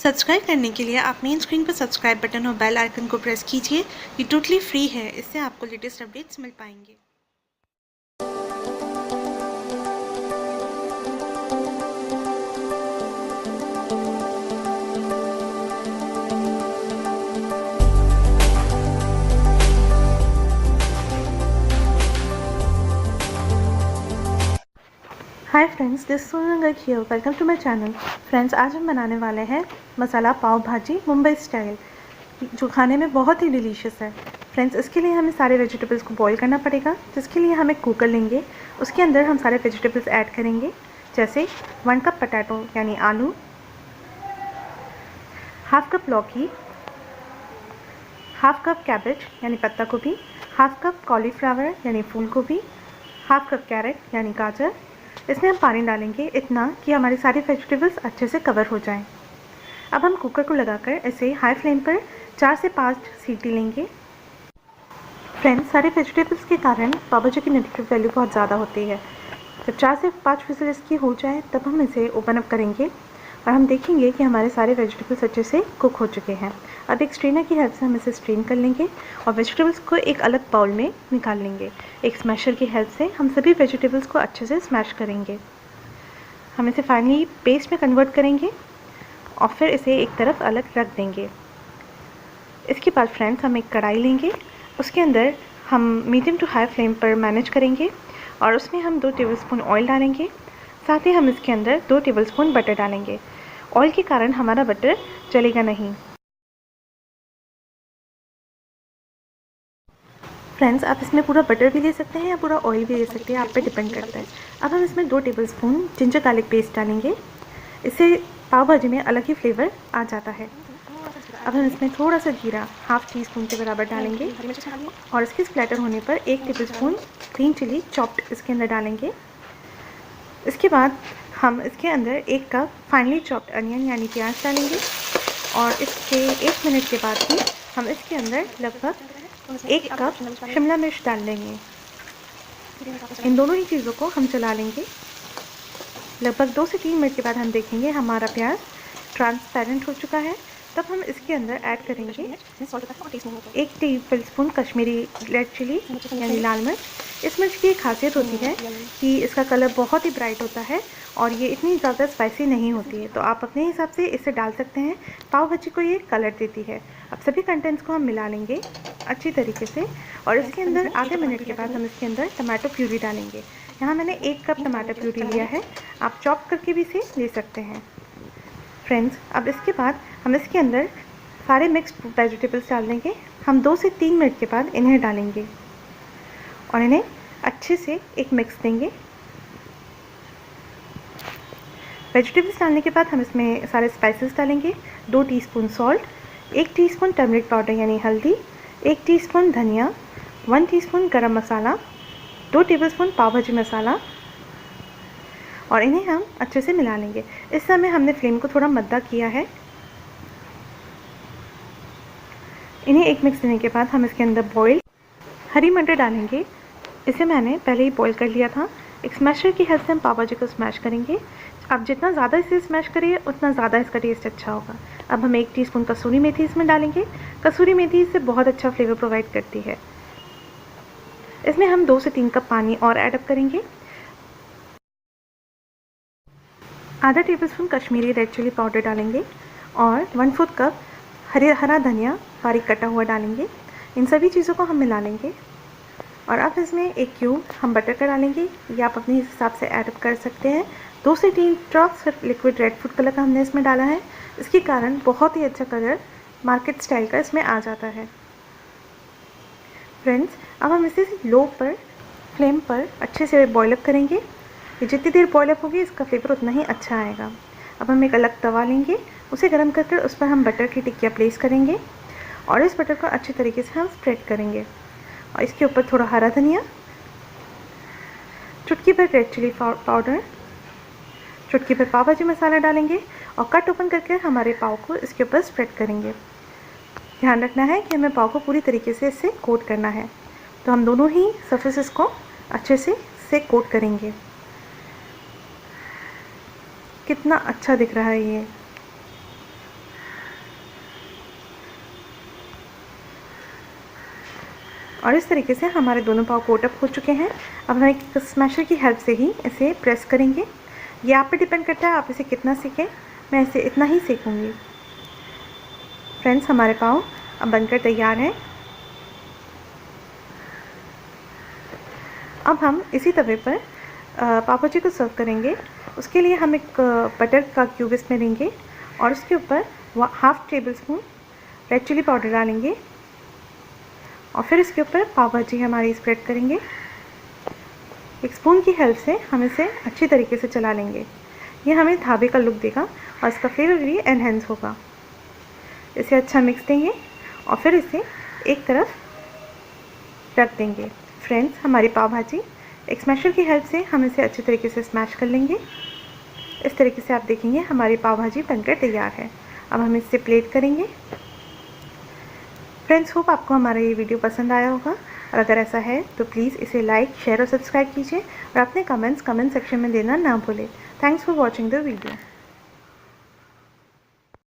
Subscribe करने के लिए आप मेन स्क्रीन पर सब्सक्राइब बटन और बेल आइकन को प्रेस कीजिए। ये टोटली फ्री है, इससे आपको लेटेस्ट अपडेट्स मिल पाएंगे। Hi friends, this Sonam Garg here. Welcome to my channel. Friends, आज हम बनाने वाले हैं मसाला पाव भाजी मुंबई स्टाइल, जो खाने में बहुत ही डिलीशियस है। फ्रेंड्स, इसके लिए हमें सारे वेजिटेबल्स को बॉईल करना पड़ेगा, जिसके लिए हम एक कुकर लेंगे। उसके अंदर हम सारे वेजिटेबल्स ऐड करेंगे, जैसे 1 कप पटाटो यानी आलू, हाफ कप लौकी, हाफ कप कैबेज यानी पत्ता गोभी, हाफ कप कॉलीफ्लावर यानी फूल गोभी, हाफ कप कैरेट यानी गाजर। इसमें हम पानी डालेंगे इतना कि हमारी सारी वेजिटेबल्स अच्छे से कवर हो जाएं। अब हम कुकर को लगाकर इसे हाई फ्लेम पर 4 से 5 सीटी लेंगे। फ्रेंड्स, सारे वेजिटेबल्स के कारण पाव भाजी की न्यूट्रिटिव वैल्यू बहुत ज़्यादा होती है। जब 4 से 5 विजिल इसकी हो जाए तब हम इसे ओपन अप करेंगे और हम देखेंगे कि हमारे सारे वेजिटेबल्स अच्छे से कुक हो चुके हैं। अब एक स्ट्रेनर की हेल्प से हम इसे स्ट्रेन कर लेंगे और वेजिटेबल्स को एक अलग बाउल में निकाल लेंगे। एक स्मैशर की हेल्प से हम सभी वेजिटेबल्स को अच्छे से स्मैश करेंगे। हम इसे फाइनली पेस्ट में कन्वर्ट करेंगे और फिर इसे एक तरफ अलग रख देंगे। इसके बाद फ्रेंड्स, हम एक कढ़ाई लेंगे। उसके अंदर हम मीडियम टू हाई फ्लेम पर मैनेज करेंगे और उसमें हम 2 टेबलस्पून ऑयल डालेंगे। साथ ही हम इसके अंदर 2 टेबलस्पून बटर डालेंगे। ऑयल के कारण हमारा बटर जलेगा नहीं। फ्रेंड्स, आप इसमें पूरा बटर भी ले सकते हैं या पूरा ऑयल भी ले सकते हैं, आप पे डिपेंड करता है। अब हम इसमें 2 टेबलस्पून जिंजर गार्लिक पेस्ट डालेंगे। इससे पाव भाजी में अलग ही फ्लेवर आ जाता है। अब हम इसमें थोड़ा सा जीरा हाफ टी स्पून के बराबर डालेंगे और इसके स्प्लैटर होने पर 1 टेबलस्पून ग्रीन चिली चॉप्ड इसके अंदर डालेंगे। इसके बाद हम इसके अंदर 1 कप फाइनली चॉप्ड अनियन यानी प्याज डालेंगे और इसके 1 मिनट के बाद ही हम इसके अंदर लगभग 1 कप शिमला मिर्च डाल देंगे। इन दोनों ही चीज़ों को हम चला लेंगे। लगभग 2 से 3 मिनट के बाद हम देखेंगे हमारा प्याज ट्रांसपेरेंट हो चुका है। तब हम इसके अंदर ऐड करेंगे 1 टेबलस्पून कश्मीरी रेड चिली यानी लाल मिर्च। इस मिर्च की एक खासियत होती है कि इसका कलर बहुत ही ब्राइट होता है और ये इतनी ज़्यादा स्पाइसी नहीं होती है, तो आप अपने हिसाब से इसे डाल सकते हैं। पाव भाजी को ये कलर देती है। अब सभी कंटेंट्स को हम मिला लेंगे अच्छी तरीके से और इसके अंदर आधे मिनट के बाद हम इसके अंदर टमाटो प्यूरी डालेंगे। यहाँ मैंने 1 कप टमाटर प्यूरी लिया है, आप चॉप करके भी इसे ले सकते हैं। फ्रेंड्स, अब इसके बाद हम इसके अंदर सारे मिक्स्ड वेजिटेबल्स डाल देंगे। हम 2 से 3 मिनट के बाद इन्हें डालेंगे और इन्हें अच्छे से एक मिक्स देंगे। वेजिटेबल्स डालने के बाद हम इसमें सारे स्पाइसेस डालेंगे। 2 teaspoon salt, 1 teaspoon turmeric powder यानी हल्दी, 1 टीस्पून धनिया, 1 टीस्पून गरम मसाला, 2 टेबलस्पून पाव भाजी मसाला और इन्हें हम अच्छे से मिला लेंगे। इस समय हमने फ्लेम को थोड़ा मद्दा किया है। इन्हें एक मिक्स देने के बाद हम इसके अंदर बॉयल हरी मटर डालेंगे। इसे मैंने पहले ही बॉईल कर लिया था। एक स्मैशर की हेल्प से हम पाव भाजी को स्मैश करेंगे। आप जितना ज़्यादा इसे स्मैश करिए उतना ज़्यादा इसका टेस्ट अच्छा होगा। अब हम 1 टीस्पून कसूरी मेथी इसमें डालेंगे। कसूरी मेथी इससे बहुत अच्छा फ्लेवर प्रोवाइड करती है। इसमें हम 2 से 3 कप पानी और ऐड अप करेंगे। आधा tablespoon Kashmiri red chilli powder डालेंगे और 1/4 कप हरा धनिया बारीक कटा हुआ डालेंगे। इन सभी चीज़ों को हम मिला लेंगे और अब इसमें 1 क्यूब हम बटर का डालेंगे। ये आप अपने हिसाब से ऐड अप कर सकते हैं। 2 से 3 drops liquid red food colour का हमने इसमें डाला है। इसके कारण बहुत ही अच्छा कलर मार्केट स्टाइल का इसमें आ जाता है। फ्रेंड्स, अब हम इसे लो पर फ्लेम पर अच्छे से बॉयल अप करेंगे। ये जितनी देर बॉयल अप होगी इसका फ्लेवर उतना ही अच्छा आएगा। अब हम एक अलग तवा लेंगे, उसे गर्म कर उस पर हम बटर की टिक्कियाँ प्लेस करेंगे और इस बटर को अच्छे तरीके से हम स्प्रेड करेंगे और इसके ऊपर थोड़ा हरा धनिया, चुटकी भर रेड चिली पाउडर, चुटकी भर पाव भाजी मसाला डालेंगे और कट ओपन करके हमारे पाव को इसके ऊपर स्प्रेड करेंगे। ध्यान रखना है कि हमें पाव को पूरी तरीके से इससे कोट करना है, तो हम दोनों ही सरफेसेस को अच्छे से कोट करेंगे। कितना अच्छा दिख रहा है ये। और इस तरीके से हमारे दोनों पाव कोट अप हो चुके हैं। अब हम एक स्मैशर की हेल्प से ही इसे प्रेस करेंगे। ये आप पे डिपेंड करता है आप इसे कितना सेकें। मैं इसे इतना ही सेकूँगी। फ्रेंड्स, हमारे पाव अब बनकर तैयार हैं। अब हम इसी तवे पर पाव भाजी को सर्व करेंगे। उसके लिए हम एक बटर का क्यूब इसमें लेंगे और उसके ऊपर 1/2 tablespoon red chilli powder डालेंगे और फिर इसके ऊपर पाव भाजी हमारी स्प्रेड करेंगे। एक स्पून की हेल्प से हम इसे अच्छी तरीके से चला लेंगे। ये हमें ढाबे का लुक देगा और इसका फ्लेवर भी एनहेंस होगा। इसे अच्छा मिक्स देंगे और फिर इसे एक तरफ रख देंगे। फ्रेंड्स, हमारी पाव भाजी एक स्मैशर की हेल्प से हम इसे अच्छी तरीके से स्मैश कर लेंगे। इस तरीके से आप देखेंगे हमारी पाव भाजी बनकर तैयार है। अब हम इसे प्लेट करेंगे। फ्रेंड्स, होप आपको हमारा ये वीडियो पसंद आया होगा और अगर ऐसा है तो प्लीज़ इसे लाइक, शेयर और सब्सक्राइब कीजिए और अपने कमेंट्स कमेंट सेक्शन में देना ना भूलें। Thanks for watching the video.